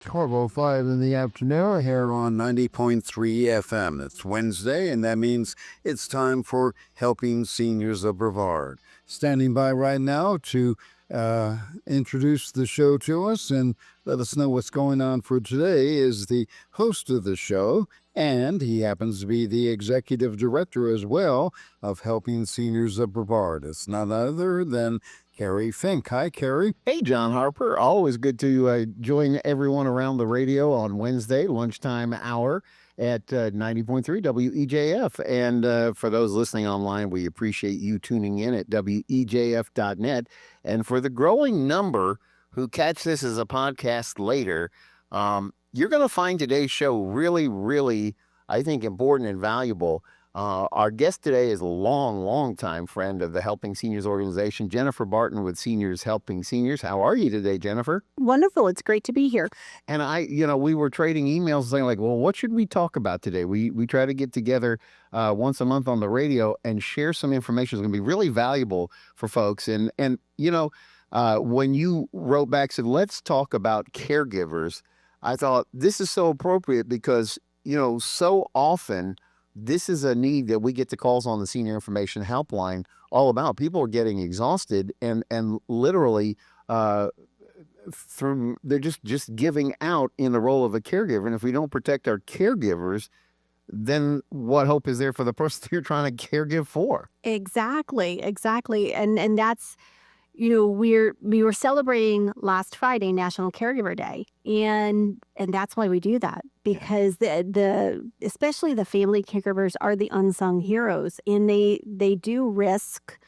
12:05 in the afternoon here on 90.3 FM. It's Wednesday, and that means it's time for Helping Seniors of Brevard. Standing by right now to introduce the show to us and let us know what's going on for today is the host of the show, and he happens to be the executive director as well of Helping Seniors of Brevard. It's none other than Kerry Fink. Hi, Kerry. Hey, John Harper. Always good to join everyone around the radio on Wednesday, lunchtime hour at 90.3 WEJF. And for those listening online, we appreciate you tuning in at WEJF.net. And for the growing number who catch this as a podcast later, you're going to find today's show really, really, I think, important and valuable. Our guest today is a long time friend of the Helping Seniors organization, Jennifer Barton with Seniors Helping Seniors. How are you today, Jennifer? Wonderful. It's great to be here. And we were trading emails saying like, well, what should we talk about today? We try to get together once a month on the radio and share some information that's going to be really valuable for folks. And when you wrote back, said, let's talk about caregivers, I thought this is so appropriate because, so often this is a need that we get the calls on the Senior Information Helpline all about. People are getting exhausted and literally they're just giving out in the role of a caregiver. And if we don't protect our caregivers, then what hope is there for the person you're trying to caregive for? Exactly. And that's, we were celebrating last Friday National Caregiver Day, and that's why we do that, because especially the family caregivers are the unsung heroes, and they do risk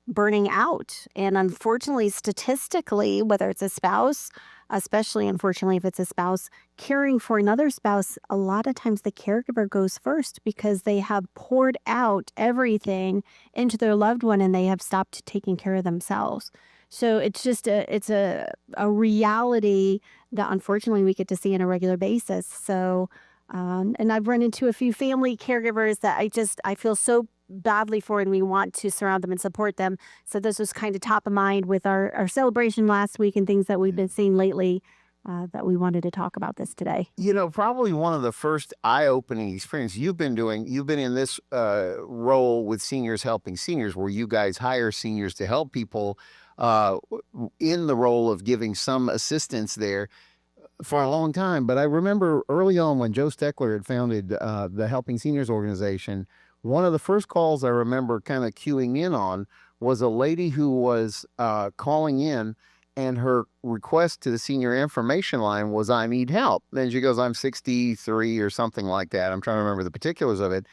burning out. And unfortunately, statistically, whether it's a spouse, especially unfortunately if it's a spouse caring for another spouse, a lot of times the caregiver goes first because they have poured out everything into their loved one and they have stopped taking care of themselves. So it's just a reality that unfortunately we get to see on a regular basis. So and I've run into a few family caregivers that I feel so badly for, and we want to surround them and support them. So this was kind of top of mind with our celebration last week and things that we've been seeing lately, that we wanted to talk about this today. Probably one of the first eye-opening experience you've been in this role with Seniors Helping Seniors, where you guys hire seniors to help people in the role of giving some assistance there for a long time. But I remember early on when Joe Steckler had founded the Helping Seniors organization, one of the first calls I remember kind of queuing in on was a lady who was calling in, and her request to the senior information line was, I need help. Then she goes, I'm 63 or something like that. I'm trying to remember the particulars of it.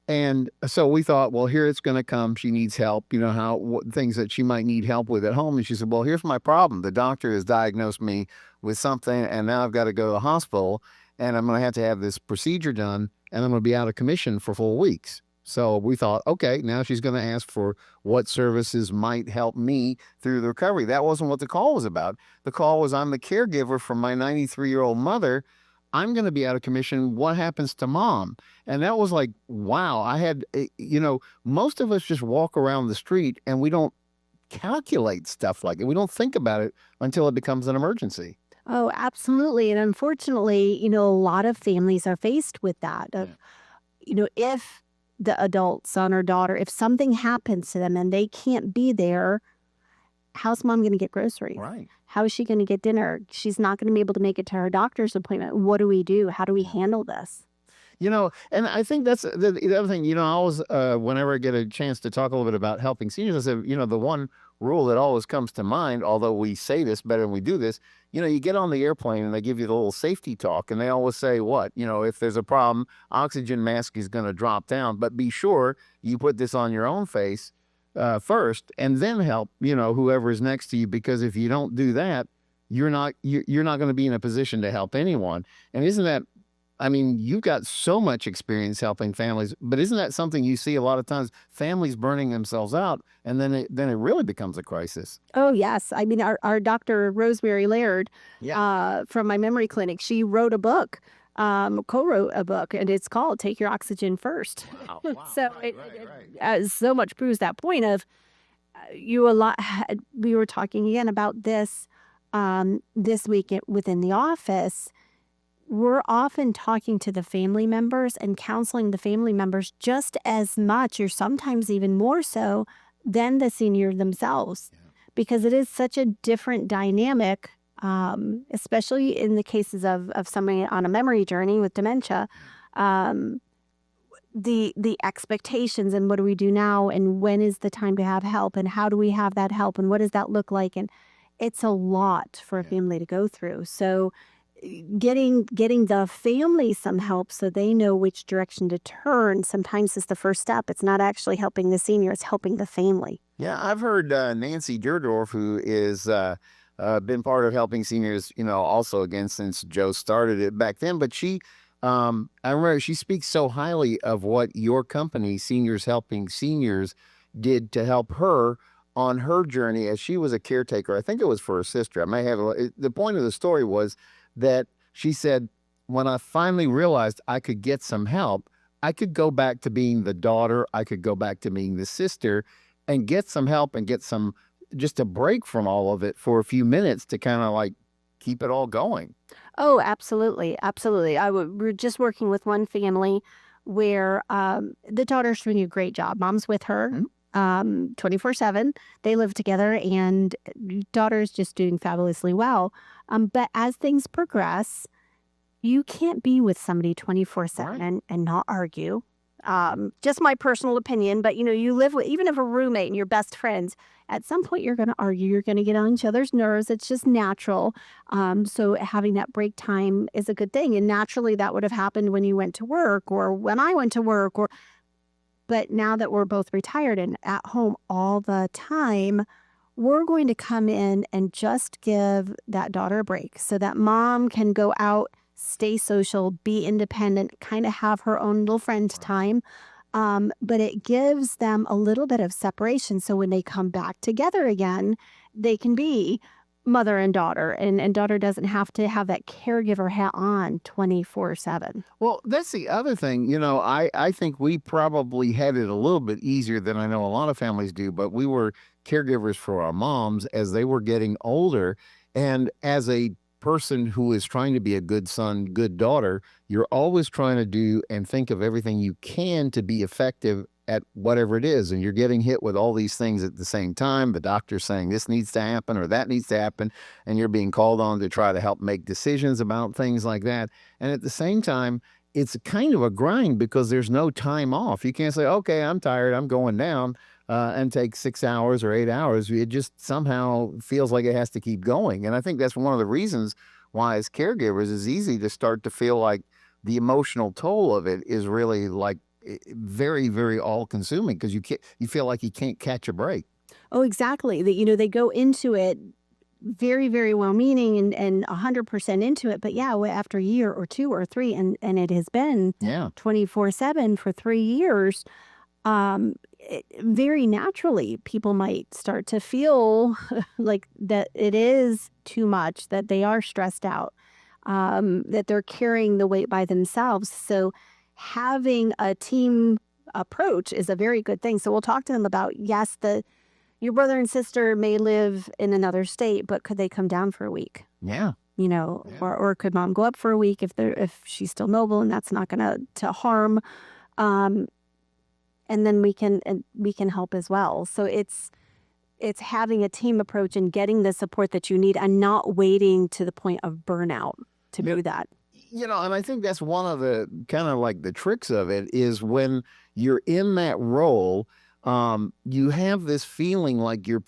And so we thought, well, here it's going to come. She needs help, things that she might need help with at home. And she said, well, here's my problem. The doctor has diagnosed me with something, and now I've got to go to the hospital, and I'm going to have this procedure done, and I'm going to be out of commission for 4 weeks. So we thought, okay, now she's going to ask for what services might help me through the recovery. That wasn't what the call was about. The call was, I'm the caregiver for my 93-year-old mother. I'm going to be out of commission. What happens to mom? And that was like, wow. I had, most of us just walk around the street and we don't calculate stuff like it. We don't think about it until it becomes an emergency. Oh, absolutely. And unfortunately, a lot of families are faced with that. If the adult son or daughter, if something happens to them and they can't be there, how's mom going to get groceries? Right. How is she going to get dinner? She's not going to be able to make it to her doctor's appointment. What do we do? How do we handle this? And I think that's the other thing, I always, whenever I get a chance to talk a little bit about helping seniors, I say, the one rule that always comes to mind, although we say this better than we do this, you get on the airplane and they give you the little safety talk, and they always say what, if there's a problem, oxygen mask is going to drop down, but be sure you put this on your own face first, and then help, whoever is next to you, because if you don't do that, you're not going to be in a position to help anyone. And isn't that, you've got so much experience helping families, but isn't that something you see a lot of times, families burning themselves out, and then it really becomes a crisis? Oh, yes. Our Dr. Rosemary Laird, from my memory clinic, she wrote a book, co-wrote a book, and it's called Take Your Oxygen First. Wow. So Right. so much proves that point of we were talking again about this this week within the office. we're often talking to the family members and counseling the family members just as much, or sometimes even more so, than the senior themselves, because it is such a different dynamic, especially in the cases of somebody on a memory journey with dementia. Um, the expectations and what do we do now, and when is the time to have help, and how do we have that help, and what does that look like, and it's a lot for a family to go through. So getting the family some help so they know which direction to turn sometimes is the first step. It's not actually helping the senior, it's helping the family. Yeah, I've heard Nancy Durdorf, who is been part of helping seniors, also again since Joe started it back then. But I remember she speaks so highly of what your company, Seniors Helping Seniors, did to help her on her journey as she was a caretaker. I think it was for her sister. I may have the point of the story was that she said, when I finally realized I could get some help, I could go back to being the daughter, I could go back to being the sister and get some help and get just a break from all of it for a few minutes to kind of like keep it all going. Oh, absolutely. Absolutely. We're just working with one family where the daughter's doing a great job. Mom's with her 24/7. They live together, and daughter's just doing fabulously well. But as things progress, you can't be with somebody 24/7 and not argue. Just my personal opinion, but you live with, even if a roommate and you're best friends, at some point you're going to argue, you're going to get on each other's nerves. It's just natural. So having that break time is a good thing. And naturally that would have happened when you went to work or when I went to work, but now that we're both retired and at home all the time, we're going to come in and just give that daughter a break so that mom can go out, stay social, be independent, kind of have her own little friend time. But it gives them a little bit of separation. So when they come back together again, they can be mother and daughter, and daughter doesn't have to have that caregiver hat on 24/7. Well, that's the other thing. I think we probably had it a little bit easier than I know a lot of families do, but we were caregivers for our moms as they were getting older. And as a person who is trying to be a good son, good daughter, you're always trying to do and think of everything you can to be effective at whatever it is. And you're getting hit with all these things at the same time. The doctor's saying this needs to happen or that needs to happen. And you're being called on to try to help make decisions about things like that. And at the same time, it's kind of a grind because there's no time off. You can't say, okay, I'm tired, I'm going down. And take 6 hours or 8 hours. It just somehow feels like it has to keep going. And I think that's one of the reasons why, as caregivers, it's easy to start to feel like the emotional toll of it is really like very, very all consuming because you feel like you can't catch a break. Oh, exactly. That they go into it very, very well meaning and 100% into it. But yeah, after a year or two or three, and it has been 24/7 for 3 years. Very naturally, people might start to feel like that it is too much, that they are stressed out, that they're carrying the weight by themselves. So having a team approach is a very good thing. So we'll talk to them about, yes, your brother and sister may live in another state, but could they come down for a week? Yeah. Or could mom go up for a week if she's still mobile and that's not going to harm. And then we can help as well. So it's having a team approach and getting the support that you need and not waiting to the point of burnout to do that. And I think that's one of the kind of like the tricks of it is when you're in that role, you have this feeling like you're,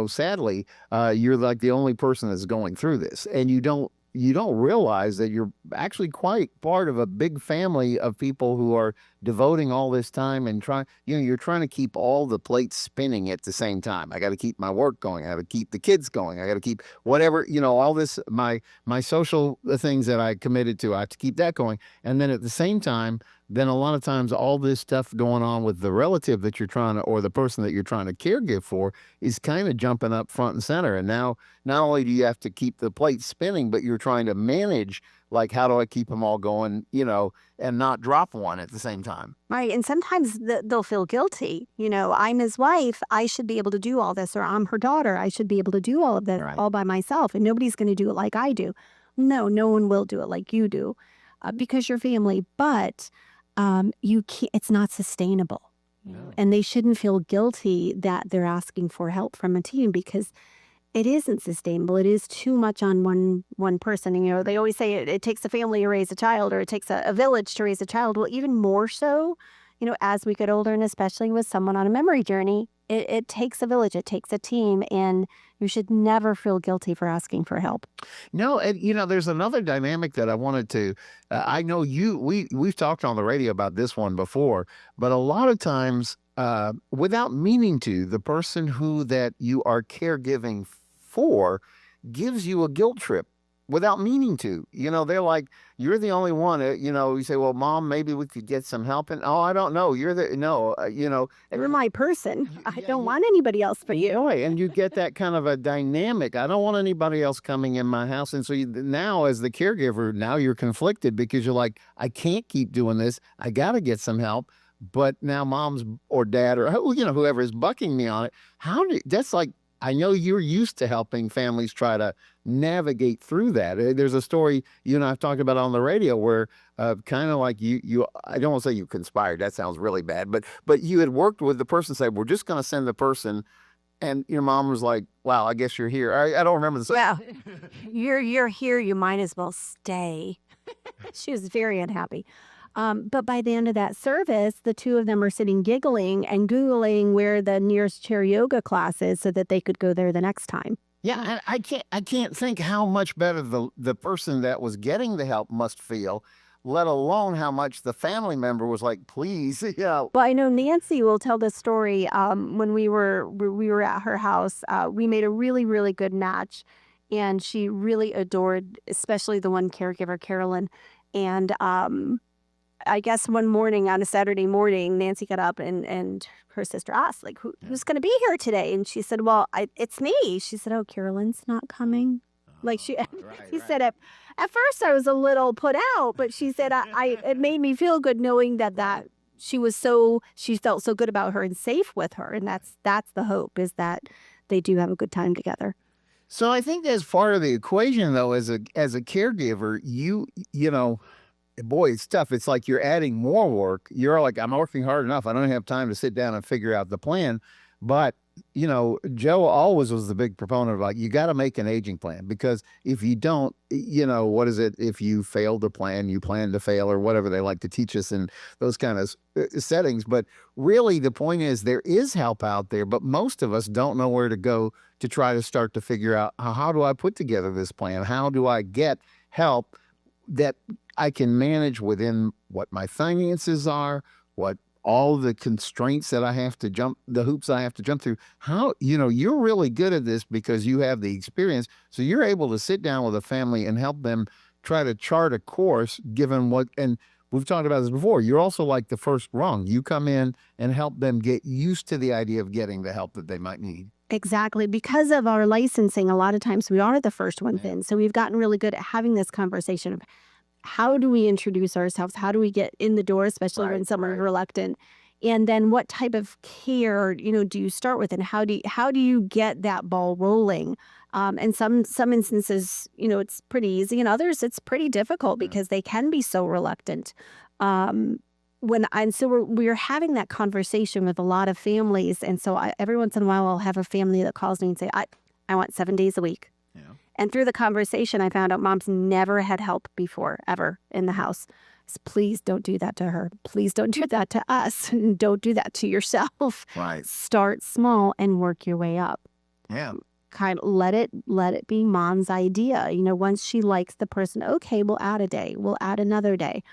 sadly, you're like the only person that's going through this, and you don't realize that you're actually quite part of a big family of people who are devoting all this time and you're trying to keep all the plates spinning at the same time. I got to keep my work going. I got to keep the kids going. I got to keep whatever, all this, my social things that I committed to, I have to keep that going. And then at the same time, then a lot of times all this stuff going on with the relative that you're trying to, or the person that you're trying to caregive for is kind of jumping up front and center. And now not only do you have to keep the plate spinning, but you're trying to manage, like, how do I keep them all going, and not drop one at the same time. Right. And sometimes they'll feel guilty. I'm his wife. I should be able to do all this, or I'm her daughter. I should be able to do all of this all by myself, and nobody's going to do it like I do. no one will do it like you do because you're family, but you can't, it's not sustainable. No. And they shouldn't feel guilty that they're asking for help from a team because it isn't sustainable. It is too much on one person. And, they always say it takes a family to raise a child, or it takes a village to raise a child. Well, even more so, as we get older, and especially with someone on a memory journey, it takes a village, it takes a team, and you should never feel guilty for asking for help. No, and there's another dynamic that I wanted to. I know we've talked on the radio about this one before, but a lot of times, without meaning to, the person that you are caregiving for gives you a guilt trip without meaning to. They're like, you're the only one. You say, well, Mom, maybe we could get some help. And oh, I don't know. You're the no. You're my person. I don't want anybody else but you. Boy, and you get that kind of a dynamic. I don't want anybody else coming in my house. And so now, as the caregiver, now you're conflicted because you're like, I can't keep doing this. I got to get some help. But now Mom's or Dad or whoever is bucking me on it. That's like, I know you're used to helping families try to navigate through that. There's a story you and I have talked about on the radio where kind of like you I don't want to say you conspired. That sounds really bad, but you had worked with the person, said, we're just going to send the person. And your mom was like, wow, I guess you're here. I don't remember the story. Well, you're here. You might as well stay. She was very unhappy. But by the end of that service, the two of them are sitting giggling and Googling where the nearest chair yoga class is so that they could go there the next time. Yeah, and I can't think how much better the person that was getting the help must feel, let alone how much the family member was like, please, yeah. Well, I know Nancy will tell this story. When we were at her house, we made a really, really good match, and she really adored, especially the one caregiver, Carolyn. And I guess one morning on a Saturday morning, Nancy got up and her sister asked, like, who's going to be here today? And she said, well, it's me. She said, oh, Carolyn's not coming. Like she said, at first I was a little put out, but she said, it made me feel good knowing that she felt so good about her and safe with her. And that's the hope, is that they do have a good time together. So I think as part of the equation, though, as a caregiver, you know, boy, it's tough. It's like you're adding more work. You're like, I'm working hard enough. I don't have time to sit down and figure out the plan. But, Joe always was the big proponent of like, you got to make an aging plan, because if you don't, what is it? If you fail to plan, you plan to fail, or whatever they like to teach us in those kind of settings. But really, the point is there is help out there, but most of us don't know where to go to try to start to figure out, how do I put together this plan? How do I get help that I can manage within what my finances are, what all the constraints that I have to the hoops I have to jump through. How, you're really good at this because you have the experience. So you're able to sit down with a family and help them try to chart a course given and we've talked about this before. You're also like the first rung. You come in and help them get used to the idea of getting the help that they might need. Exactly. Because of our licensing, a lot of times we are the first ones in. So we've gotten really good at having this conversation of how do we introduce ourselves? How do we get in the door, especially when someone's reluctant? And then what type of care, do you start with? And how do you get that ball rolling? And some instances, it's pretty easy. And others, it's pretty difficult because they can be so reluctant. So we're having that conversation with a lot of families. And so every once in a while, I'll have a family that calls me and say, I want 7 days a week. Yeah. And through the conversation, I found out Mom's never had help before, ever, in the house. So please don't do that to her. Please don't do that to us. Don't do that to yourself. Right. Start small and work your way up. Yeah. Kind of let it be Mom's idea. Once she likes the person, okay, we'll add a day. We'll add another day.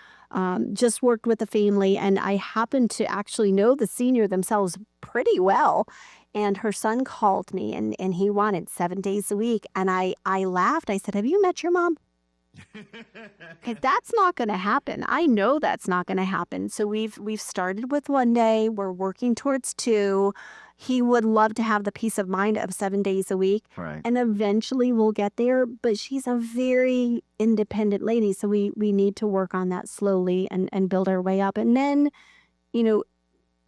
Just worked with the family, and I happen to actually know the senior themselves pretty well. And her son called me, and he wanted 7 days a week. And I laughed. I said, have you met your mom? Because that's not going to happen. I know that's not going to happen. So we've started with 1 day. We're working towards 2. He would love to have the peace of mind of 7 days a week. Right. And eventually we'll get there. But she's a very independent lady. So we need to work on that slowly and build our way up. And then,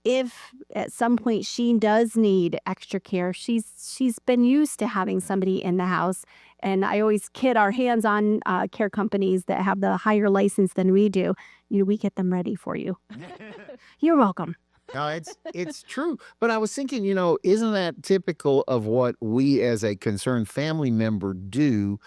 if at some point she does need extra care, she's been used to having somebody in the house. And I always kid our hands-on care companies that have the higher license than we do. We get them ready for you. You're welcome. No, it's true. But I was thinking, isn't that typical of what we as a concerned family member do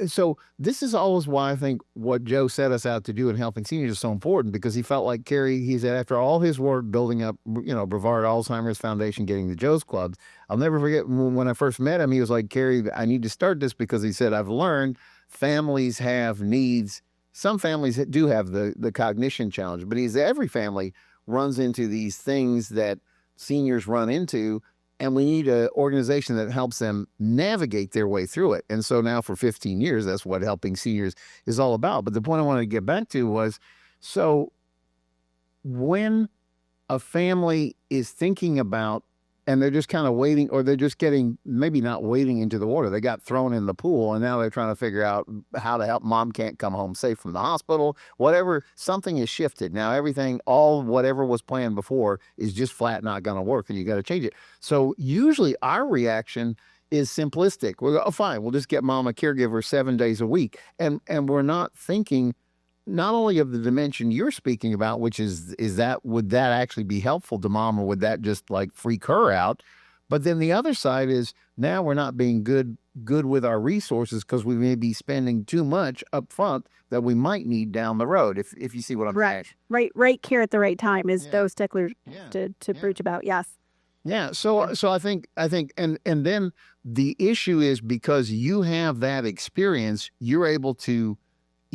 so this is always why I think what Joe set us out to do in helping seniors is so important, because he felt like Kerry, he said, after all his work building up, Brevard Alzheimer's Foundation, getting the Joe's Clubs, I'll never forget when I first met him, he was like, Kerry, I need to start this because he said, I've learned families have needs. Some families do have the cognition challenge, but every family runs into these things that seniors run into, and we need an organization that helps them navigate their way through it. And so now for 15 years, that's what helping seniors is all about. But the point I wanted to get back to was, so when a family is thinking about, and they're just kind of waiting, or they're just getting, maybe not wading into the water, they got thrown in the pool, and now they're trying to figure out how to help. Mom can't come home safe from the hospital, whatever, something has shifted. Now everything, whatever was planned before is just flat not going to work, and you got to change it. So usually our reaction is simplistic. We go, oh, fine, we'll just get mom a caregiver 7 days a week. And we're not thinking not only of the dimension you're speaking about, which is that, would that actually be helpful to mom, or would that just like freak her out? But then the other side is, now we're not being good with our resources because we may be spending too much up front that we might need down the road, if you see what I'm saying. Right care at the right time is those sticklers to preach about. Yes. Yeah. So I think, and then the issue is, because you have that experience, you're able to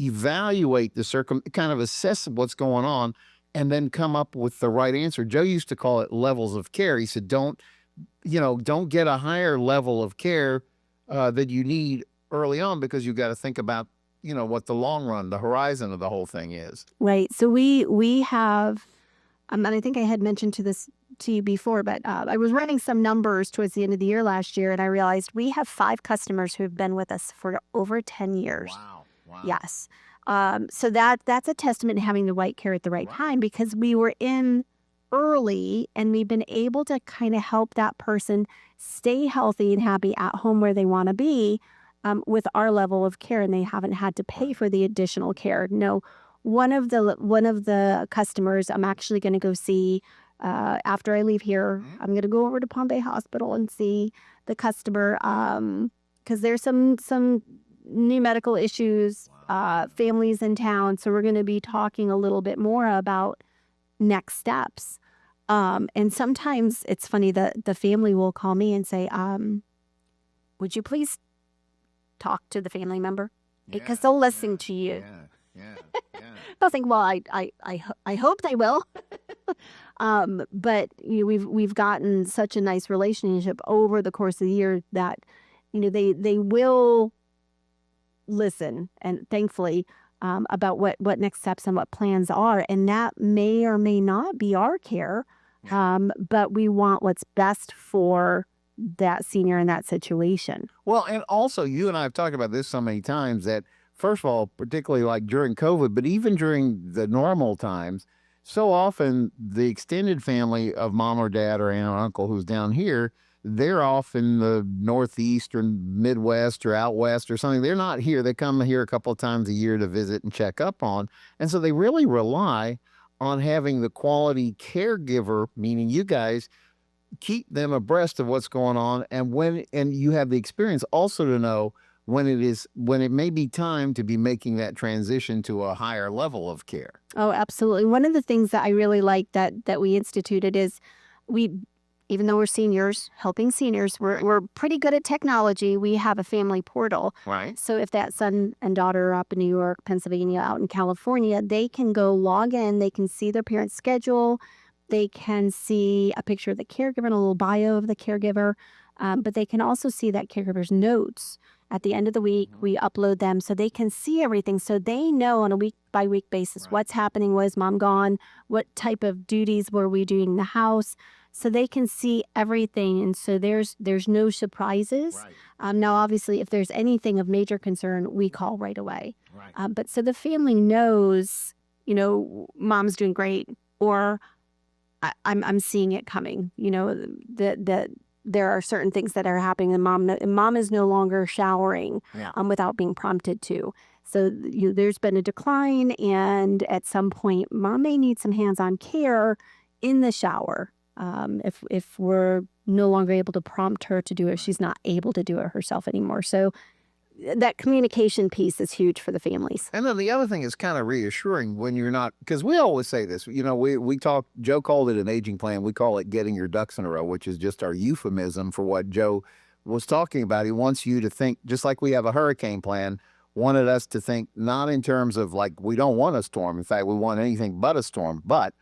evaluate the kind of assess what's going on, and then come up with the right answer. Joe used to call it levels of care. He said, don't get a higher level of care that you need early on, because you've got to think about, what the long run, the horizon of the whole thing is. Right. So we have, and I think I had mentioned to you before, but I was running some numbers towards the end of the year last year, and I realized we have 5 customers who have been with us for over 10 years. Wow. Yes. So that's a testament to having the right care at the right time, because we were in early and we've been able to kind of help that person stay healthy and happy at home where they want to be with our level of care, and they haven't had to pay for the additional care. No, one of the customers I'm actually going to go see after I leave here. I'm going to go over to Palm Bay Hospital and see the customer because there's some new medical issues, families in town. So we're going to be talking a little bit more about next steps. And sometimes it's funny that the family will call me and say, would you please talk to the family member? Because they'll listen to you. I think, well, I hope they will. But we've gotten such a nice relationship over the course of the year that they will listen, and thankfully about what next steps and what plans are, and that may or may not be our care, but we want what's best for that senior in that situation. Well, and also you and I have talked about this so many times that, first of all, particularly like during COVID, but even during the normal times, so often the extended family of mom or dad or aunt or uncle who's down here, they're off in the Northeast or Midwest or out West or something. They're not here. They come here a couple of times a year to visit and check up on. And so they really rely on having the quality caregiver, meaning you guys, keep them abreast of what's going on. And you have the experience also to know when it may be time to be making that transition to a higher level of care. Oh, absolutely. One of the things that I really like that we instituted is even though we're seniors, helping seniors, we're pretty good at technology. We have a family portal. Right. So if that son and daughter are up in New York, Pennsylvania, out in California, they can go log in. They can see their parents' schedule. They can see a picture of the caregiver and a little bio of the caregiver. But they can also see that caregiver's notes. At the end of the week, we upload them so they can see everything. So they know on a week-by-week basis what's happening. Was mom gone? What type of duties were we doing in the house? So they can see everything. And so there's no surprises. Right. Now, obviously, if there's anything of major concern, we call right away. Right. But so the family knows, mom's doing great, or I'm seeing it coming. That there are certain things that are happening. The mom is no longer showering without being prompted to. So there's been a decline, and at some point, mom may need some hands-on care in the shower. If we're no longer able to prompt her to do it, she's not able to do it herself anymore. So that communication piece is huge for the families. And then the other thing is kind of reassuring when you're not, because we always say this, we talk, Joe called it an aging plan. We call it getting your ducks in a row, which is just our euphemism for what Joe was talking about. He wants you to think, just like we have a hurricane plan, wanted us to think not in terms of like, we don't want a storm. In fact, we want anything but a storm. But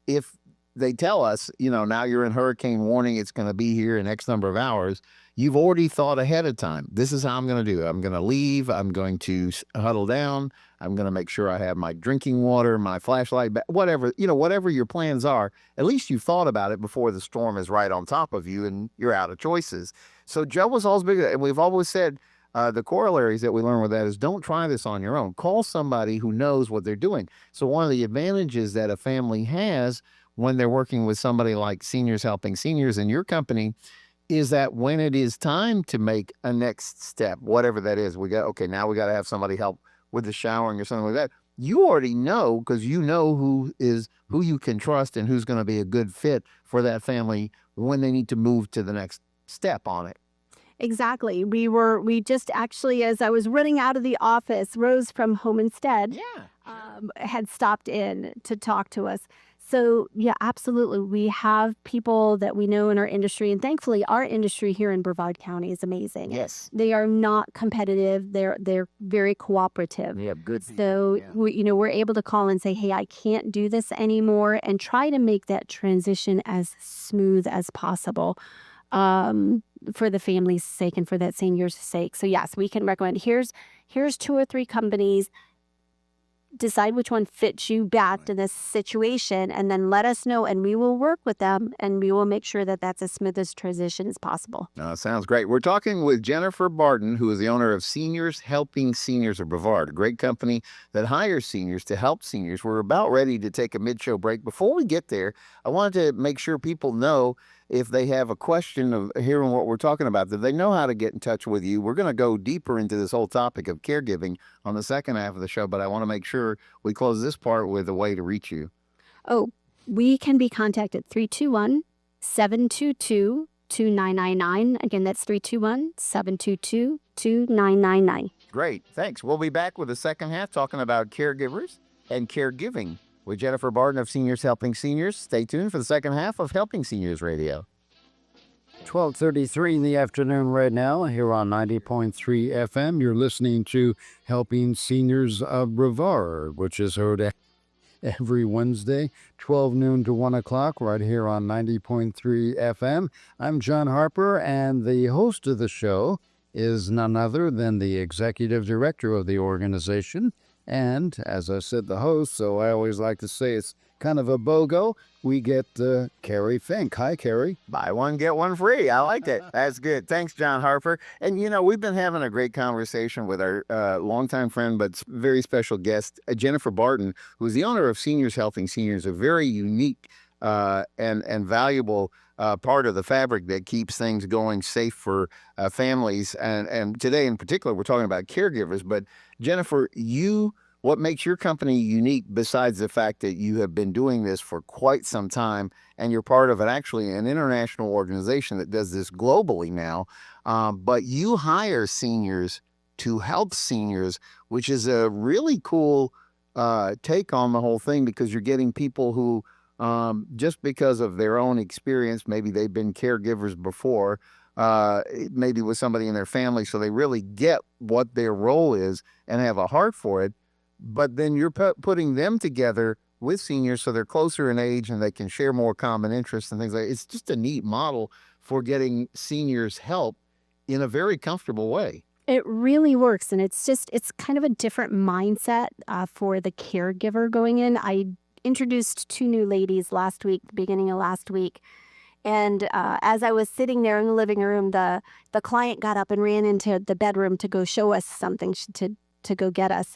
if they tell us, now you're in hurricane warning, it's going to be here in X number of hours, you've already thought ahead of time. This is how I'm going to do it. I'm going to leave. I'm going to huddle down. I'm going to make sure I have my drinking water, my flashlight, whatever your plans are. At least you've thought about it before the storm is right on top of you and you're out of choices. So Joe was always big, and we've always said the corollaries that we learn with that is don't try this on your own. Call somebody who knows what they're doing. So one of the advantages that a family has when they're working with somebody like Seniors Helping Seniors in your company is that when it is time to make a next step, whatever that is, now we got to have somebody help with the showering or something like that. You already know, because you know who you can trust and who's going to be a good fit for that family when they need to move to the next step on it. Exactly. We just actually, as I was running out of the office, Rose from Home Instead had stopped in to talk to us. So yeah, absolutely. We have people that we know in our industry, and thankfully our industry here in Brevard County is amazing. Yes. They are not competitive. They're very cooperative. They have good people. So we're able to call and say, hey, I can't do this anymore, and try to make that transition as smooth as possible. For the family's sake and for that senior's sake. So yes, we can recommend, here's 2 or 3 companies. Decide which one fits you best in this situation, and then let us know, and we will work with them, and we will make sure that that's as smooth as transition as possible. Sounds great. We're talking with Jennifer Barton, who is the owner of Seniors Helping Seniors of Brevard, a great company that hires seniors to help seniors. We're about ready to take a mid-show break. Before we get there, I wanted to make sure people know if they have a question of hearing what we're talking about, that they know how to get in touch with you. We're going to go deeper into this whole topic of caregiving on the second half of the show, but I want to make sure we close this part with a way to reach you. Oh, we can be contacted 321-722-2999. Again, that's 321-722-2999. Great. Thanks. We'll be back with the second half talking about caregivers and caregiving with Jennifer Barton of Seniors Helping Seniors. Stay tuned for the second half of Helping Seniors Radio. 12:33 in the afternoon right now here on 90.3 FM. You're listening to Helping Seniors of Brevard, which is heard every Wednesday, 12 noon to 1 o'clock, right here on 90.3 FM. I'm John Harper, and the host of the show is none other than the executive director of the organization. And as I said, the host, so I always like to say it's kind of a BOGO. We get Kerry Fink. Hi, Kerry. Buy one, get one free. I like it. That's good. Thanks, John Harper. And, we've been having a great conversation with our longtime friend, but very special guest, Jennifer Barton, who's the owner of Seniors Helping Seniors, a very unique and valuable part of the fabric that keeps things going safe for families. And today in particular, we're talking about caregivers. But Jennifer, what makes your company unique, besides the fact that you have been doing this for quite some time and you're part of an international organization that does this globally now, but you hire seniors to help seniors, which is a really cool take on the whole thing, because you're getting people who just because of their own experience, maybe they've been caregivers before, maybe with somebody in their family, so they really get what their role is and have a heart for it. But then you're putting them together with seniors so they're closer in age and they can share more common interests and things like that. It's just a neat model for getting seniors help in a very comfortable way. It really works, and it's kind of a different mindset for the caregiver going in. I introduced 2 new ladies the beginning of last week. And as I was sitting there in the living room, the client got up and ran into the bedroom to go show us something, to go get us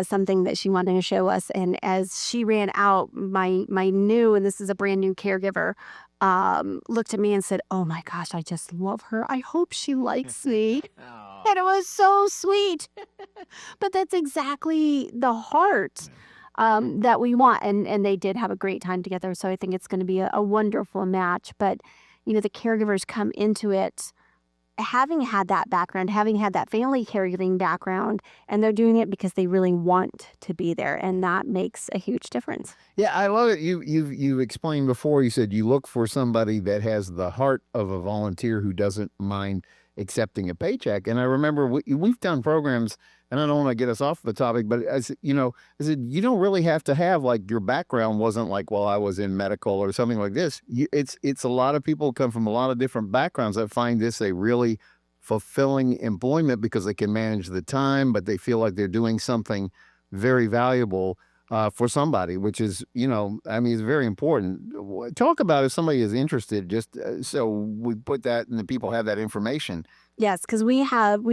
something that she wanted to show us. And as she ran out, my new, and this is a brand new caregiver, looked at me and said, "Oh my gosh, I just love her. I hope she likes me." Oh. And it was so sweet. But that's exactly the heart that we want. And they did have a great time together. So I think it's going to be a wonderful match. But, the caregivers come into it having had that background, having had that family caregiving background, and they're doing it because they really want to be there. And that makes a huge difference. Yeah, I love it. You explained before. You said you look for somebody that has the heart of a volunteer who doesn't mind accepting a paycheck. And I remember we've done programs, and I don't want to get us off the topic, but I said you don't really have to have like your background wasn't like, well, I was in medical or something like this. It's a lot of people come from a lot of different backgrounds that find this a really fulfilling employment because they can manage the time, but they feel like they're doing something very valuable for somebody, which is, it's very important. Talk about if somebody is interested, just so we put that and the people have that information. Yes, because we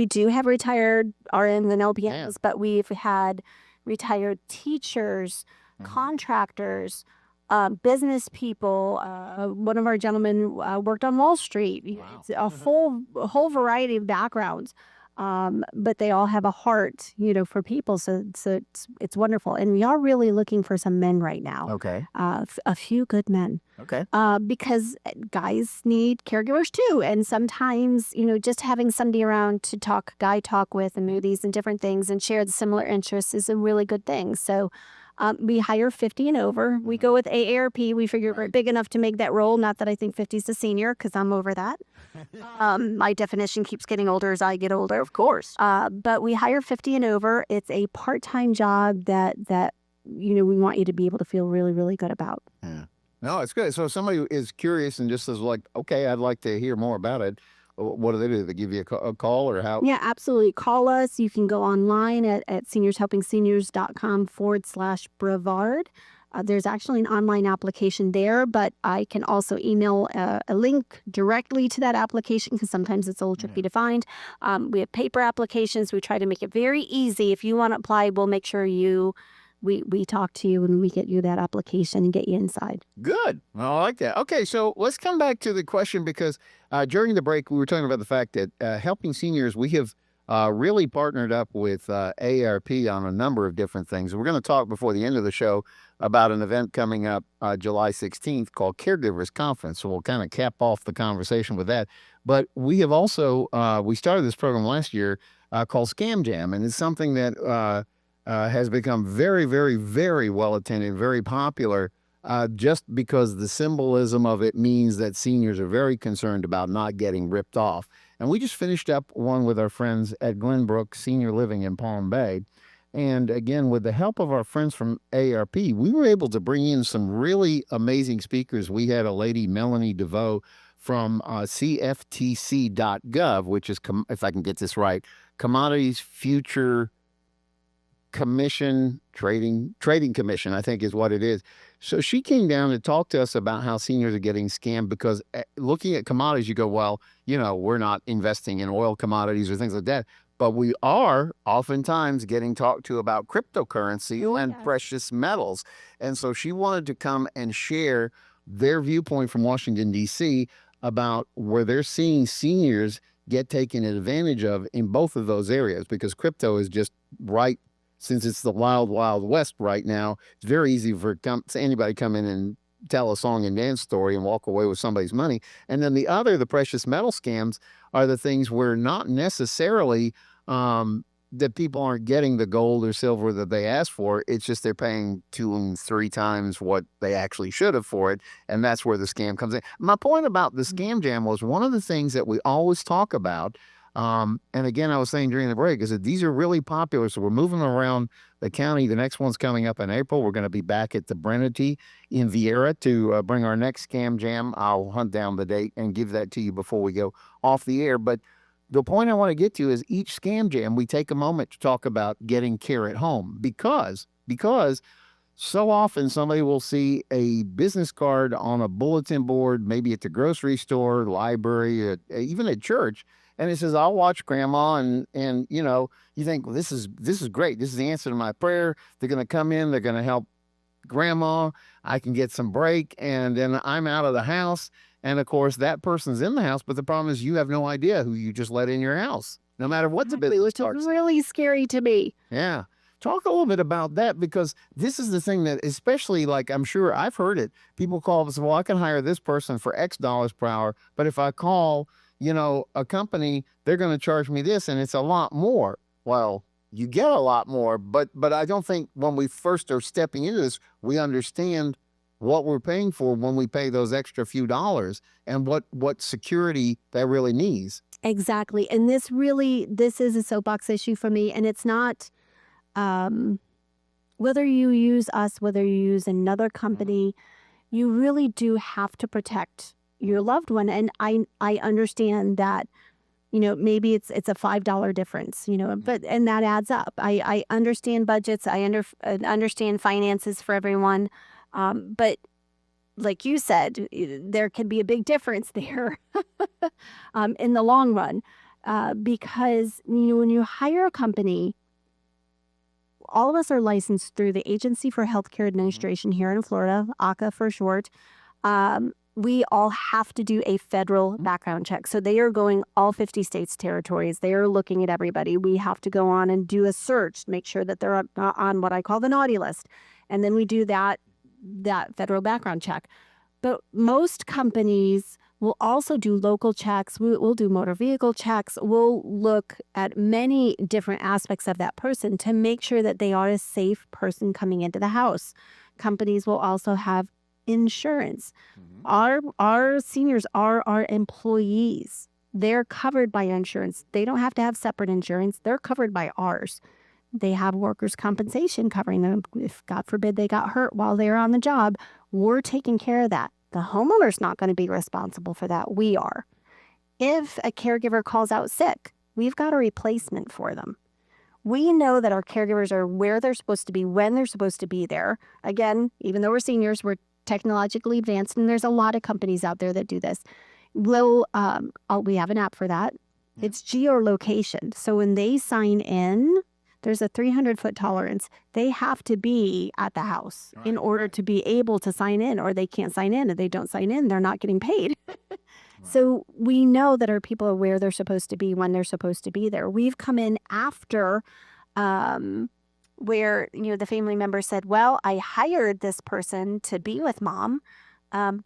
do have retired RNs and LPNs, Yeah. but we've had retired teachers, Mhm. contractors, business people. One of our gentlemen worked on Wall Street. Wow. It's a whole variety of backgrounds, but they all have a heart, for people. So it's wonderful, and we are really looking for some men right now. Okay. A few good men. Okay. Because guys need caregivers too. And sometimes, just having somebody around to guy talk with and movies and different things and share the similar interests is a really good thing. So we hire 50 and over. We go with AARP. We figure we're Right. big enough to make that role. Not that I think 50 is a senior because I'm over that. My definition keeps getting older as I get older. Of course. But we hire 50 and over. It's a part-time job that we want you to be able to feel really, really good about. Yeah. No, it's good. So if somebody is curious and just is like, okay, I'd like to hear more about it. What do? They give you a call or how? Yeah, absolutely. Call us. You can go online at seniorshelpingseniors.com/Brevard. There's actually an online application there, but I can also email a link directly to that application because sometimes it's a little tricky to find. We have paper applications. We try to make it very easy. If you want to apply, we'll make sure we talk to you and we get you that application and get you inside. Good. Well, I like that. Okay, so let's come back to the question because during the break, we were talking about the fact that helping seniors, we have really partnered up with AARP on a number of different things. We're going to talk before the end of the show about an event coming up July 16th called Caregivers Conference. So we'll kind of cap off the conversation with that. But we have also, we started this program last year called Scam Jam, and it's something that has become very, very, very well attended, very popular, just because the symbolism of it means that seniors are very concerned about not getting ripped off. And we just finished up one with our friends at Glenbrook Senior Living in Palm Bay. And again, with the help of our friends from ARP, we were able to bring in some really amazing speakers. We had a lady, Melanie DeVoe, from CFTC.gov, which is, if I can get this right, Commodities Future Commission, Trading Commission, I think is what it is. So she came down to talk to us about how seniors are getting scammed because looking at commodities, you go, well, we're not investing in oil commodities or things like that. But we are oftentimes getting talked to about cryptocurrency and Yes. precious metals. And so she wanted to come and share their viewpoint from Washington, D.C. about where they're seeing seniors get taken advantage of in both of those areas because crypto is just right. Since it's the wild, wild west right now, it's very easy for anybody come in and tell a song and dance story and walk away with somebody's money. And then the precious metal scams are the things where not necessarily that people aren't getting the gold or silver that they asked for. It's just they're paying 2 and 3 times what they actually should have for it. And that's where the scam comes in. My point about the Scam Jam was one of the things that we always talk about. And again, I was saying during the break is that these are really popular. So we're moving around the county. The next one's coming up in April. We're going to be back at the Brenity in Viera to bring our next Scam Jam. I'll hunt down the date and give that to you before we go off the air. But the point I want to get to is each Scam Jam, we take a moment to talk about getting care at home because so often somebody will see a business card on a bulletin board, maybe at the grocery store, library, even at church, and it says, I'll watch grandma. And, you know, you think, well, this is great. This is the answer to my prayer. They're going to come in. They're going to help grandma. I can get some break, and then I'm out of the house. And of course, that person's in the house, but the problem is you have no idea who you just let in your house, no matter what the business Which starts. is really scary to me. Yeah. Talk a little bit about that, because this is the thing that, especially, like, I'm sure I've heard it. People call and say, well, I can hire this person for X dollars per hour, but if I call, you know, a company, they're going to charge me this, and it's a lot more. Well, you get a lot more, but I don't think when we first are stepping into this, we understand what we're paying for when we pay those extra few dollars, and what security that really needs. Exactly. And this is a soapbox issue for me. And it's not, whether you use us, whether you use another company, you really do have to protect your loved one. And I understand that, you know, maybe it's a $5 difference, you know, and that adds up. I understand budgets. I understand finances for everyone. But like you said, there can be a big difference there in the long run, because when you hire a company, all of us are licensed through the Agency for Healthcare Administration here in Florida, ACA for short. We all have to do a federal background check. So they are going all 50 states, territories. They are looking at everybody. We have to go on and do a search, make sure that they're on what I call the naughty list. And then we do that federal background check. But most companies will also do local checks. We'll do motor vehicle checks. We'll look at many different aspects of that person to make sure that they are a safe person coming into the house. Companies will also have insurance. Our seniors are our employees. They're covered by insurance. They don't have to have separate insurance. They're covered by ours. They have workers' compensation covering them. If, God forbid, they got hurt while they were on the job, we're taking care of that. The homeowner's not going to be responsible for that. We are. If a caregiver calls out sick, we've got a replacement for them. We know that our caregivers are where they're supposed to be, when they're supposed to be there. Again, even though we're seniors, we're technologically advanced, and there's a lot of companies out there that do this. We have an app for that. It's geolocation. So when they sign in, there's a 300-foot tolerance. They have to be at the house in order to be able to sign in, or they can't sign in. If they don't sign in, they're not getting paid. So we know that our people are where they're supposed to be, when they're supposed to be there. We've come in after where, the family member said, well, I hired this person to be with mom,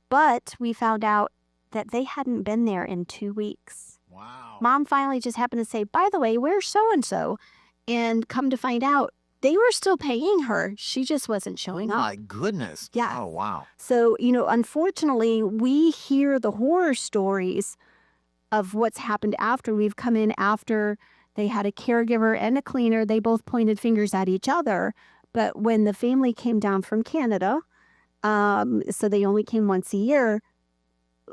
but we found out that they hadn't been there in 2 weeks. Wow. Mom finally just happened to say, by the way, where's so-and-so? And come to find out, they were still paying her. She just wasn't showing up. My goodness. Yeah. Oh, wow. So, unfortunately, we hear the horror stories of what's happened after. We've come in after they had a caregiver and a cleaner. They both pointed fingers at each other. But when the family came down from Canada, so they only came once a year,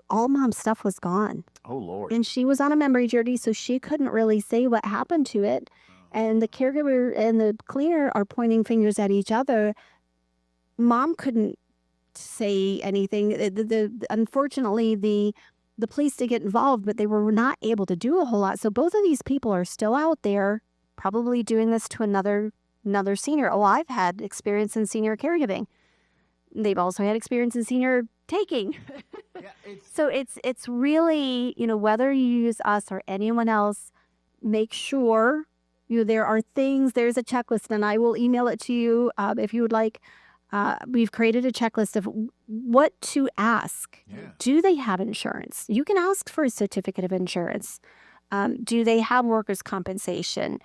all mom's stuff was gone. Oh, Lord. And she was on a memory journey, so she couldn't really say what happened to it. And the caregiver and the cleaner are pointing fingers at each other. Mom couldn't say anything. Unfortunately, the police did get involved, but they were not able to do a whole lot. So both of these people are still out there, probably doing this to another senior. Oh, I've had experience in senior caregiving. They've also had experience in senior taking. So it's really, whether you use us or anyone else, make sure there are things. There's a checklist, and I will email it to you if you would like. We've created a checklist of what to ask. Yeah. Do they have insurance? You can ask for a certificate of insurance. Do they have workers' compensation?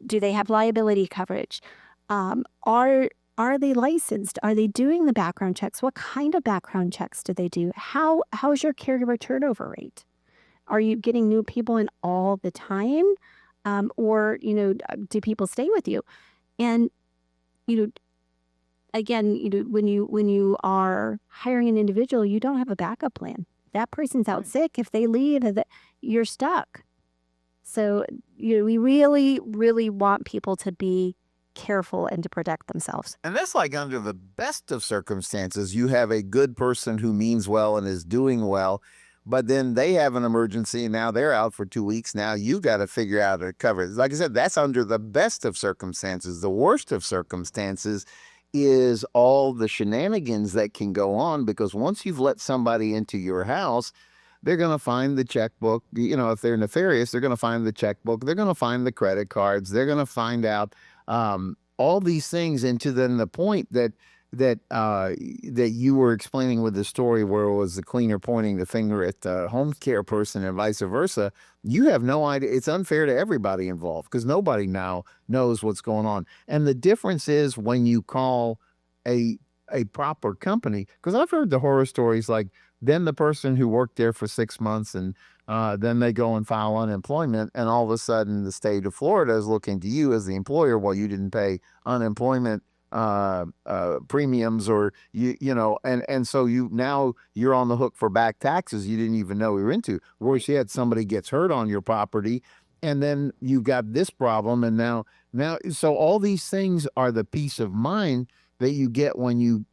Do they have liability coverage? Are they licensed? Are they doing the background checks? What kind of background checks do they do? How's your caregiver turnover rate? Are you getting new people in all the time? Or do people stay with you? And, again, when you are hiring an individual, you don't have a backup plan. That person's out sick. If they leave, you're stuck. So, we really, really want people to be careful and to protect themselves. And that's like under the best of circumstances, you have a good person who means well and is doing well. but then they have an emergency and now they're out for 2 weeks. Now you got to figure out how to cover it. Like I said, that's under the best of circumstances. The worst of circumstances is all the shenanigans that can go on, because once you've let somebody into your house, they're going to find the checkbook. If they're nefarious, they're going to find the checkbook. They're going to find the credit cards. They're going to find out all these things. And to then the point that you were explaining with the story where it was the cleaner pointing the finger at the home care person and vice versa, you have no idea. It's unfair to everybody involved because nobody now knows what's going on. And the difference is when you call a proper company, because I've heard the horror stories, like then the person who worked there for 6 months and then they go and file unemployment, and all of a sudden the state of Florida is looking to you as the employer. Well, you didn't pay unemployment premiums, or and so you're on the hook for back taxes you didn't even know you were into. Whereas yet somebody gets hurt on your property, and then you've got this problem, and now so all these things are the peace of mind that you get when you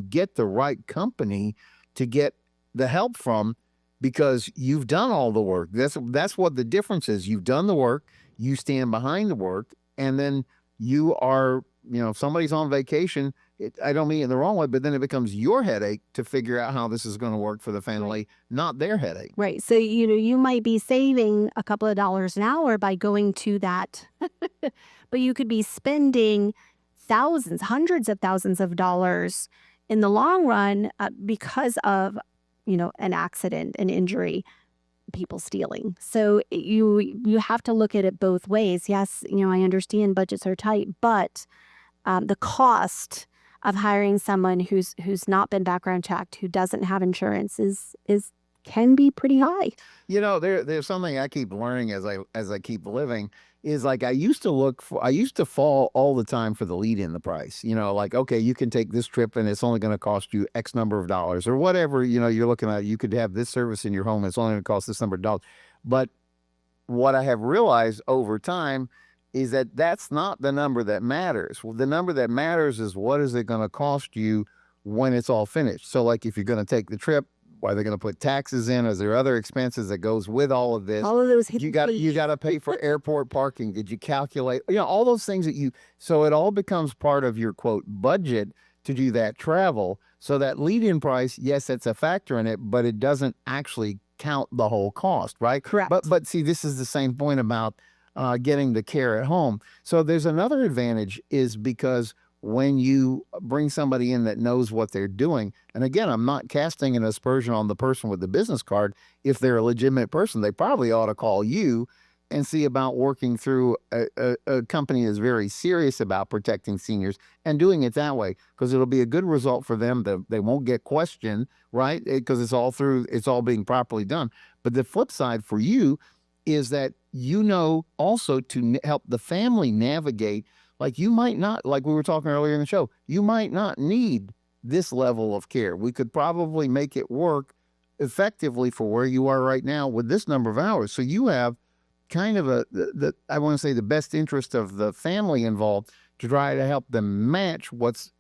get the right company to get the help from, because you've done all the work. That's what the difference is. You've done the work, you stand behind the work, and then you are, if somebody's on vacation, I don't mean it in the wrong way, but then it becomes your headache to figure out how this is going to work for the family, not their headache. Right. So, you might be saving a couple of dollars an hour by going to that, but you could be spending thousands, hundreds of thousands of dollars in the long run because of, an accident, an injury, people stealing. So you have to look at it both ways. Yes, I understand budgets are tight, but the cost of hiring someone who's not been background checked, who doesn't have insurance is can be pretty high. There's something I keep learning as I keep living, is like I used to fall all the time for the lead in the price. Like, okay, you can take this trip and it's only going to cost you X number of dollars or whatever. You're looking at, you could have this service in your home, it's only going to cost this number of dollars. But what I have realized over time is that that's not the number that matters. Well, the number that matters is what is it going to cost you when it's all finished. So like if you're going to take the trip, are they going to put taxes in? Is there other expenses that goes with all of this? All of those you got to pay for airport parking. Did you calculate? All those things so it all becomes part of your quote budget to do that travel. So that lead-in price, yes, it's a factor in it, but it doesn't actually count the whole cost, right? Correct. But see, this is the same point about getting the care at home. So there's another advantage, is because when you bring somebody in that knows what they're doing, and again, I'm not casting an aspersion on the person with the business card. If they're a legitimate person, they probably ought to call you and see about working through a company that's very serious about protecting seniors and doing it that way, because it'll be a good result for them. They won't get questioned, right? Because it's all being properly done. But the flip side for you is that also to help the family navigate. Like you might not, like we were talking earlier in the show, you might not need this level of care. We could probably make it work effectively for where you are right now with this number of hours. So you have kind of I want to say the best interest of the family involved to try to help them match what's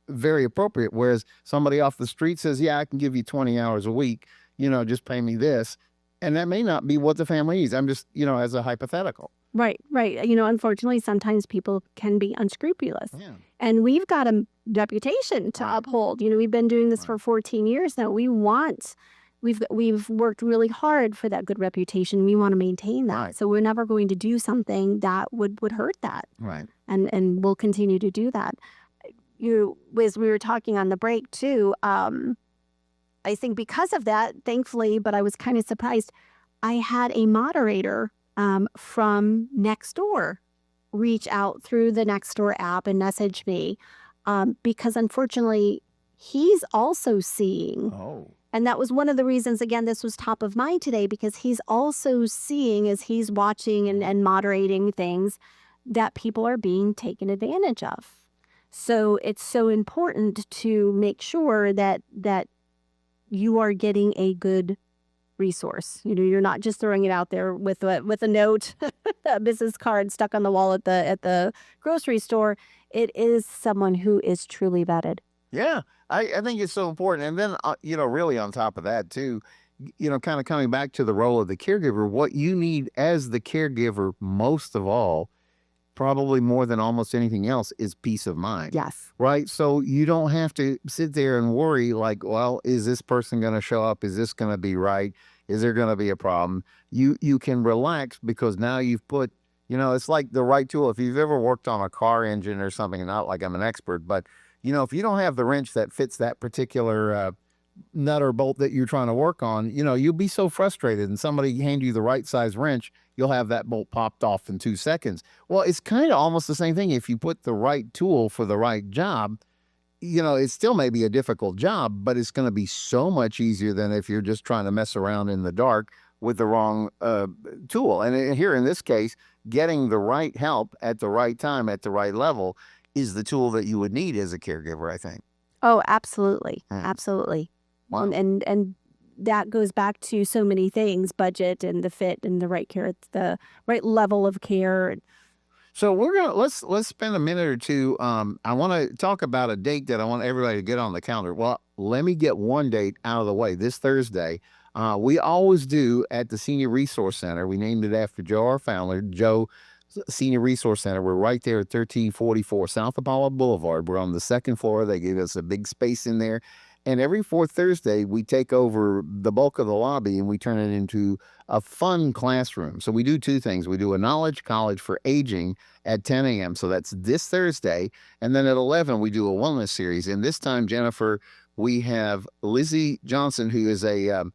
very appropriate. Whereas somebody off the street says, yeah, I can give you 20 hours a week, just pay me this. And that may not be what the family needs. I'm just, as a hypothetical. Right. Unfortunately, sometimes people can be unscrupulous. Yeah. And we've got a reputation to uphold. We've been doing this for 14 years now. We've worked really hard for that good reputation. We want to maintain that. Right. So we're never going to do something that would hurt that. Right. And we'll continue to do that. As we were talking on the break too, I think because of that, thankfully, but I was kind of surprised, I had a moderator from Nextdoor reach out through the Nextdoor app and message me because unfortunately he's also seeing. Oh. And that was one of the reasons, again, this was top of mind today, because he's also seeing, as he's watching and moderating things, that people are being taken advantage of. So it's so important to make sure that you are getting a good resource. You're not just throwing it out there with a note, a business card stuck on the wall at the grocery store. It is someone who is truly vetted. Yeah, I think it's so important. And then, really on top of that, too, kind of coming back to the role of the caregiver, what you need as the caregiver most of all, probably more than almost anything else, is peace of mind. Yes. Right. So you don't have to sit there and worry like, well, is this person going to show up? Is this going to be right? Is there going to be a problem? You can relax because now you've put, it's like the right tool. If you've ever worked on a car engine or something, not like I'm an expert, but if you don't have the wrench that fits that particular nut or bolt that you're trying to work on, you'll be so frustrated and somebody hand you the right size wrench, you'll have that bolt popped off in 2 seconds. Well, it's kind of almost the same thing. If you put the right tool for the right job, it still may be a difficult job, but it's going to be so much easier than if you're just trying to mess around in the dark with the wrong tool. And here in this case, getting the right help at the right time, at the right level is the tool that you would need as a caregiver, I think. Oh, absolutely. Mm. Absolutely. Wow. And that goes back to so many things, budget and the fit and the right care, the right level of care. So let's spend a minute or two. I want to talk about a date that I want everybody to get on the calendar. Well, let me get one date out of the way. This Thursday, we always do at the Senior Resource Center. We named it after Joe, our founder, Joe Senior Resource Center. We're right there at 1344 South Apollo Boulevard. We're on the second floor. They gave us a big space in there. And every fourth Thursday, we take over the bulk of the lobby and we turn it into a fun classroom. So we do two things. We do a knowledge college for aging at 10 a.m. So that's this Thursday. And then at 11, we do a wellness series. And this time, Jennifer, we have Lizzie Johnson, who is an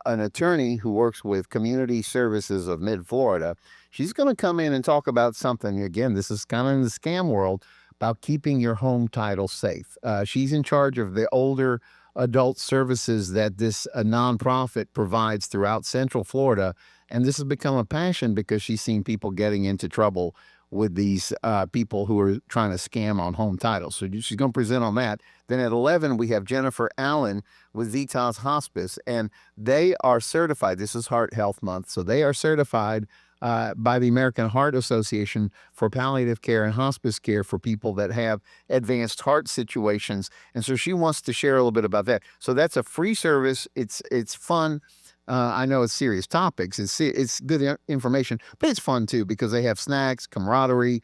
attorney who works with Community Services of Mid-Florida. She's going to come in and talk about something. Again, this is kind of in the scam world, about keeping your home title safe. She's in charge of the older adult services that this nonprofit provides throughout Central Florida. And this has become a passion because she's seen people getting into trouble with these people who are trying to scam on home titles. So she's going to present on that. Then at 11, we have Jennifer Allen with Vitas Hospice, and they are certified. This is Heart Health Month. So they are certified by the American Heart Association for palliative care and hospice care for people that have advanced heart situations. And so she wants to share a little bit about that. So that's a free service. It's fun. I know it's serious topics. It's good information, but it's fun too because they have snacks, camaraderie,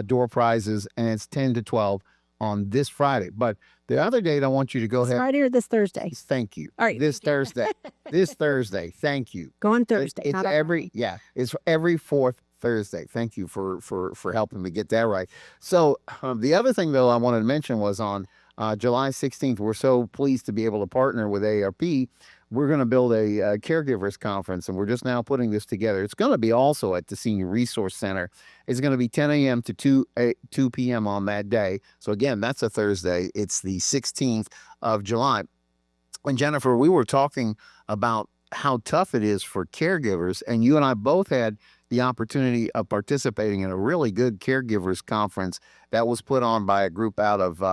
door prizes, and it's 10 to 12 on this Friday. But the other date I want you to go ahead. Friday or this Thursday? Thank you. All right. This Thursday. This Thursday. Thank you. Go on Thursday. It's it's every fourth Thursday. Thank you for helping me get that right. So the other thing though I wanted to mention was on July 16th, we're so pleased to be able to partner with AARP. We're going to build a caregivers conference, and we're just now putting this together. It's going to be also at the Senior Resource Center. It's going to be 10 a.m. to 2 p.m. on that day. So again, that's a Thursday. It's the 16th of July. And Jennifer, we were talking about how tough it is for caregivers, and you and I both had the opportunity of participating in a really good caregivers conference that was put on by a group out of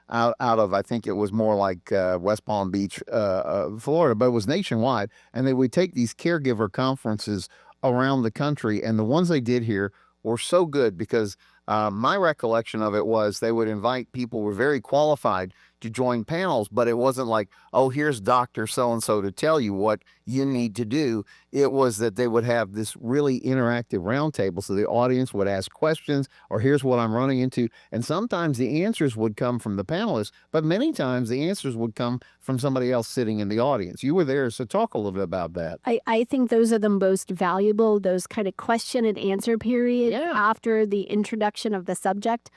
I think it was more like West Palm Beach, Florida, but it was nationwide. And they would take these caregiver conferences around the country. And the ones they did here were so good because my recollection of it was they would invite people who were very qualified to join panels, but it wasn't like, oh, here's Dr. So-and-so to tell you what you need to do. It was that they would have this really interactive roundtable. So the audience would ask questions, or here's what I'm running into. And sometimes the answers would come from the panelists, but many times the answers would come from somebody else sitting in the audience. You were there, so talk a little bit about that. I think those are the most valuable, those kind of question and answer period after the introduction of the subject.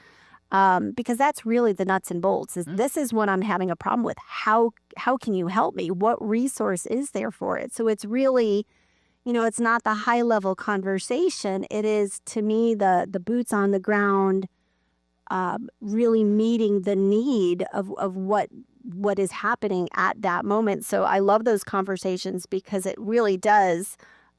Because that's really the nuts and bolts. This is what I'm having a problem with. How can you help me? What resource is there for it? So it's really, it's not the high level conversation. It is, to me, the boots on the ground, really meeting the need of what is happening at that moment. So I love those conversations because it really does.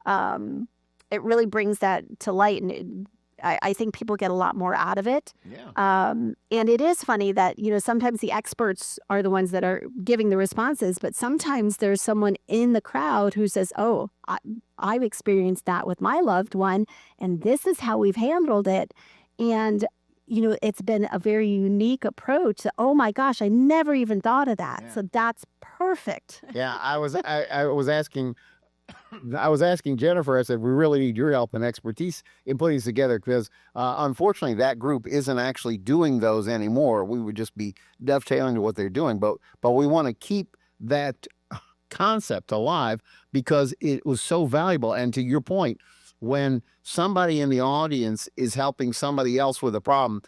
It really brings that to light, and I think people get a lot more out of it. Yeah. And it is funny that, sometimes the experts are the ones that are giving the responses, but sometimes there's someone in the crowd who says, oh, I've experienced that with my loved one, and this is how we've handled it. And it's been a very unique approach. Oh my gosh, I never even thought of that. Yeah. So that's perfect. Yeah, I was asking Jennifer. I said we really need your help and expertise in putting this together because unfortunately that group isn't actually doing those anymore. We would just be dovetailing to what they're doing, but we want to keep that concept alive because it was so valuable. And to your point, when somebody in the audience is helping somebody else with a problem,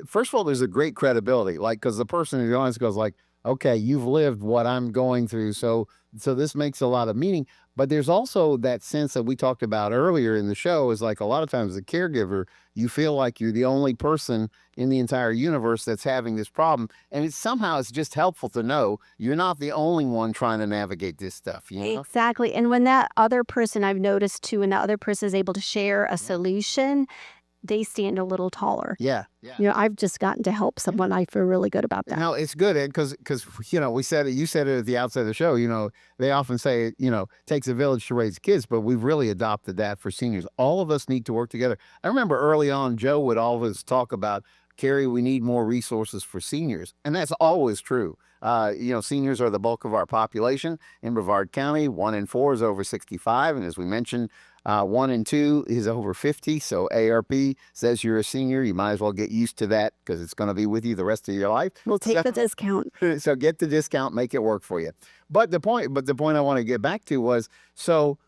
first of all, there's a great credibility, like, because the person in the audience goes like, okay, you've lived what I'm going through. So this makes a lot of meaning. But there's also that sense that we talked about earlier in the show is like a lot of times the caregiver, you feel like you're the only person in the entire universe that's having this problem. And it's just helpful to know you're not the only one trying to navigate this stuff. Exactly. And when that other person, I've noticed too, when the other person is able to share a solution, they stand a little taller. Yeah. I've just gotten to help someone. I feel really good about that. Now it's good, Ed, because we said it. You said it at the outset of the show. They often say it takes a village to raise kids, but we've really adopted that for seniors. All of us need to work together. I remember early on, Joe would always talk about, Kerry, we need more resources for seniors, and that's always true. Seniors are the bulk of our population in Brevard County. 1 in 4 is over 65, and as we mentioned, 1 in 2 is over 50. So ARP says you're a senior. You might as well get used to that because it's going to be with you the rest of your life. We'll take the discount. So get the discount, make it work for you. But the point I want to get back to was so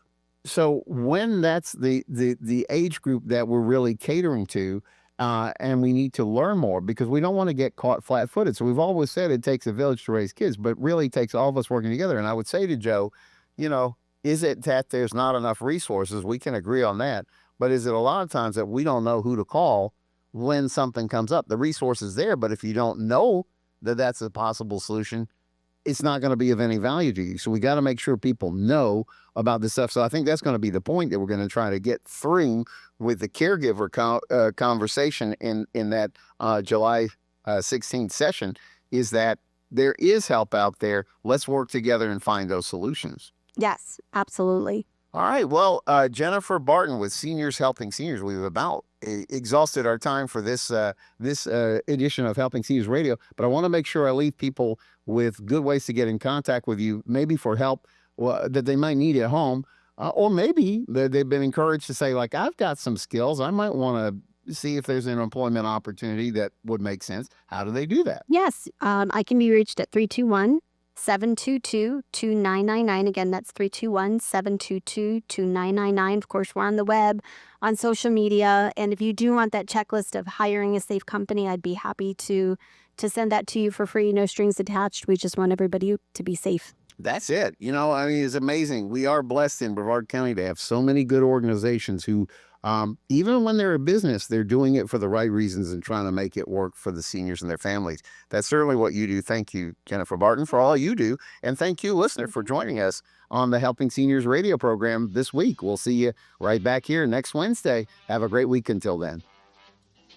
when that's the age group that we're really catering to. And we need to learn more because we don't want to get caught flat-footed. So we've always said it takes a village to raise kids, but really takes all of us working together. And I would say to Joe, is it that there's not enough resources? We can agree on that. But is it a lot of times that we don't know who to call when something comes up? The resource is there, but if you don't know that that's a possible solution, it's not going to be of any value to you. So we got to make sure people know about this stuff. So I think that's going to be the point that we're going to try to get through with the caregiver conversation in that July 16th session, is that there is help out there. Let's work together and find those solutions. Yes, absolutely. All right. Well, Jennifer Barton with Seniors Helping Seniors, we've about exhausted our time for this edition of Helping Seniors Radio, but I want to make sure I leave people with good ways to get in contact with you, maybe for help that they might need at home, or maybe they've been encouraged to say, like, I've got some skills. I might want to see if there's an employment opportunity that would make sense. How do they do that? Yes, I can be reached at 321-722-2999. Again, that's 321-722-2999. Of course, we're on the web, on social media. And if you do want that checklist of hiring a safe company, I'd be happy to send that to you for free, no strings attached. We just want everybody to be safe. That's it. It's amazing. We are blessed in Brevard County to have so many good organizations who, even when they're a business, they're doing it for the right reasons and trying to make it work for the seniors and their families. That's certainly what you do. Thank you, Jennifer Barton, for all you do. And thank you, listener, for joining us on the Helping Seniors radio program this week. We'll see you right back here next Wednesday. Have a great week until then.